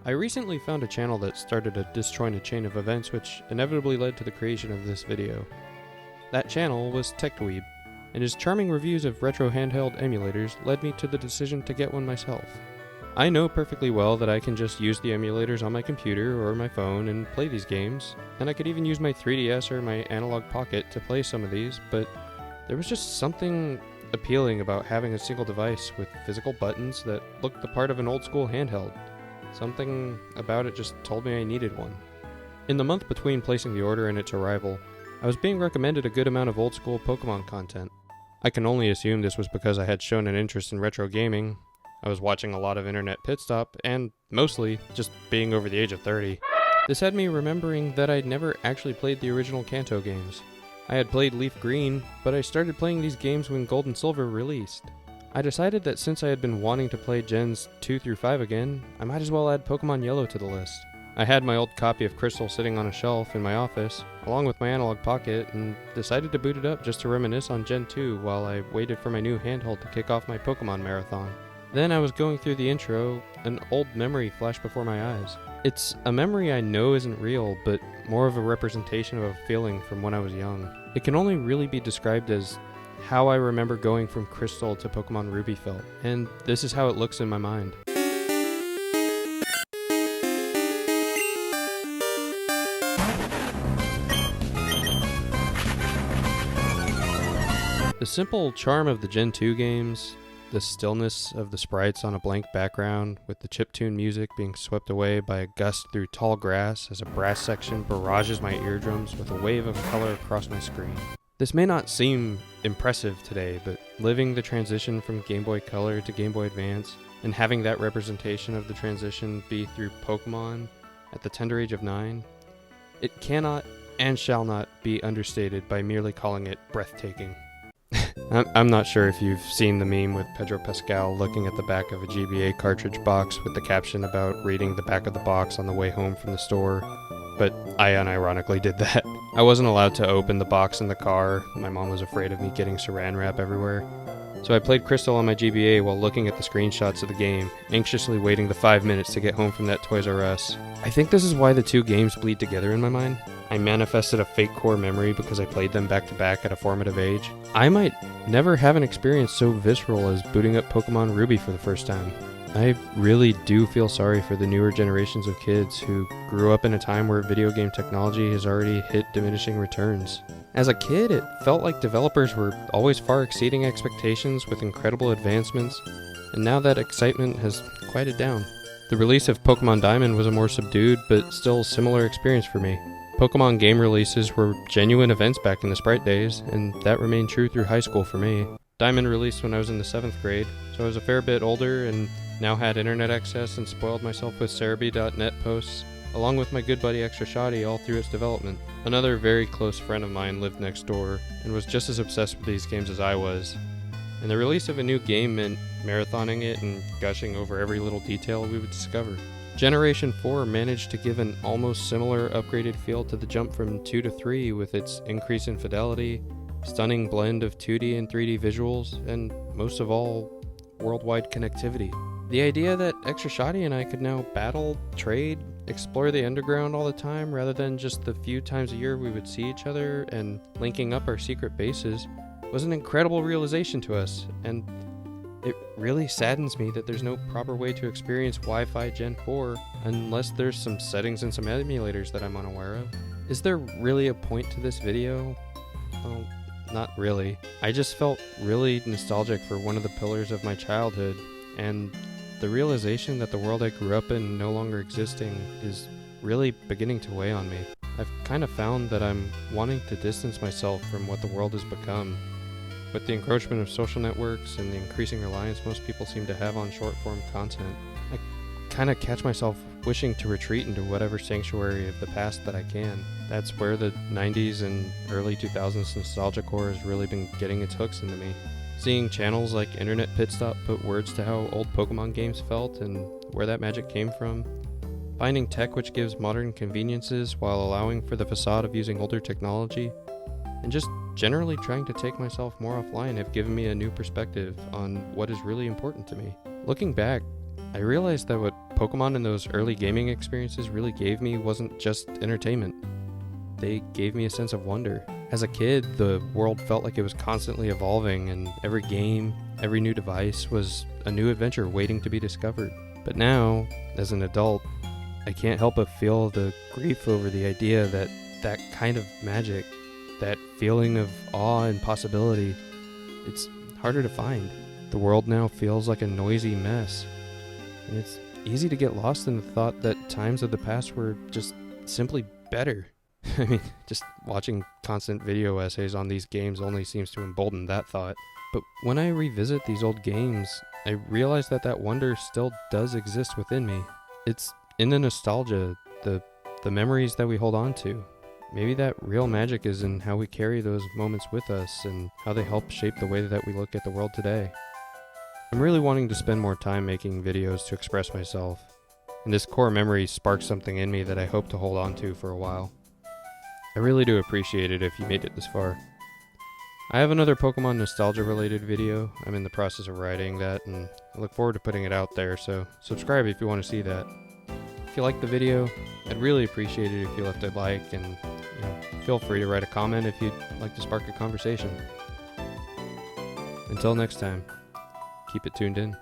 I recently found a channel that started a disjointed chain of events which inevitably led to the creation of this video. That channel was TechDweeb, and his charming reviews of retro handheld emulators led me to the decision to get one myself. I know perfectly well that I can just use the emulators on my computer or my phone and play these games, and I could even use my 3DS or my Analog Pocket to play some of these, but there was just something appealing about having a single device with physical buttons that looked the part of an old school handheld. Something about it just told me I needed one. In the month between placing the order and its arrival, I was being recommended a good amount of old school Pokémon content. I can only assume this was because I had shown an interest in retro gaming. I was watching a lot of internet pit stop, and mostly just being over the age of 30. This had me remembering that I'd never actually played the original Kanto games. I had played Leaf Green, but I started playing these games when Gold and Silver released. I decided that since I had been wanting to play Gens 2 through 5 again, I might as well add Pokemon Yellow to the list. I had my old copy of Crystal sitting on a shelf in my office, along with my Analog Pocket, and decided to boot it up just to reminisce on Gen 2 while I waited for my new handheld to kick off my Pokemon marathon. Then I was going through the intro, an old memory flashed before my eyes. It's a memory I know isn't real, but more of a representation of a feeling from when I was young. It can only really be described as how I remember going from Crystal to Pokémon Ruby felt, and this is how it looks in my mind. The simple charm of the Gen 2 games, the stillness of the sprites on a blank background, with the chiptune music being swept away by a gust through tall grass as a brass section barrages my eardrums with a wave of color across my screen. This may not seem impressive today, but living the transition from Game Boy Color to Game Boy Advance, and having that representation of the transition be through Pokemon at the tender age of 9, it cannot and shall not be understated by merely calling it breathtaking. I'm not sure if you've seen the meme with Pedro Pascal looking at the back of a GBA cartridge box with the caption about reading the back of the box on the way home from the store, but I unironically did that. I wasn't allowed to open the box in the car. My mom was afraid of me getting saran wrap everywhere. So I played Crystal on my GBA while looking at the screenshots of the game, anxiously waiting the 5 minutes to get home from that Toys R Us. I think this is why the two games bleed together in my mind. I manifested a fake core memory because I played them back to back at a formative age. I might never have an experience so visceral as booting up Pokémon Ruby for the first time. I really do feel sorry for the newer generations of kids who grew up in a time where video game technology has already hit diminishing returns. As a kid, it felt like developers were always far exceeding expectations with incredible advancements, and now that excitement has quieted down. The release of Pokémon Diamond was a more subdued but still similar experience for me. Pokemon game releases were genuine events back in the Sprite days, and that remained true through high school for me. Diamond released when I was in the 7th grade, so I was a fair bit older and now had internet access and spoiled myself with Cerebi.net posts, along with my good buddy Extra Shoddy all through its development. Another very close friend of mine lived next door and was just as obsessed with these games as I was, and the release of a new game meant marathoning it and gushing over every little detail we would discover. Generation 4 managed to give an almost similar upgraded feel to the jump from 2 to 3 with its increase in fidelity, stunning blend of 2D and 3D visuals, and most of all, worldwide connectivity. The idea that Extra Shoddy and I could now battle, trade, explore the underground all the time rather than just the few times a year we would see each other and linking up our secret bases was an incredible realization to us, and it really saddens me that there's no proper way to experience Wi-Fi Gen 4 unless there's some settings and some emulators that I'm unaware of. Is there really a point to this video? Well, not really. I just felt really nostalgic for one of the pillars of my childhood, and the realization that the world I grew up in no longer existing is really beginning to weigh on me. I've kind of found that I'm wanting to distance myself from what the world has become. With the encroachment of social networks and the increasing reliance most people seem to have on short-form content, I kind of catch myself wishing to retreat into whatever sanctuary of the past that I can. That's where the 90s and early 2000s nostalgia core has really been getting its hooks into me. Seeing channels like Internet Pitstop put words to how old Pokemon games felt and where that magic came from, finding tech which gives modern conveniences while allowing for the facade of using older technology, and just generally trying to take myself more offline have given me a new perspective on what is really important to me. Looking back, I realized that what Pokemon and those early gaming experiences really gave me wasn't just entertainment. They gave me a sense of wonder. As a kid, the world felt like it was constantly evolving, and every game, every new device was a new adventure waiting to be discovered. But now, as an adult, I can't help but feel the grief over the idea that that kind of magic, that feeling of awe and possibility, it's harder to find. The world now feels like a noisy mess, and it's easy to get lost in the thought that times of the past were just simply better. I mean, just watching constant video essays on these games only seems to embolden that thought. But when I revisit these old games, I realize that that wonder still does exist within me. It's in the nostalgia, the memories that we hold on to. Maybe that real magic is in how we carry those moments with us and how they help shape the way that we look at the world today. I'm really wanting to spend more time making videos to express myself, and this core memory sparks something in me that I hope to hold on to for a while. I really do appreciate it if you made it this far. I have another Pokemon nostalgia related video. I'm in the process of writing that, and I look forward to putting it out there, so subscribe if you want to see that. If you liked the video, I'd really appreciate it if you left a like, and feel free to write a comment if you'd like to spark a conversation. Until next time, keep it tuned in.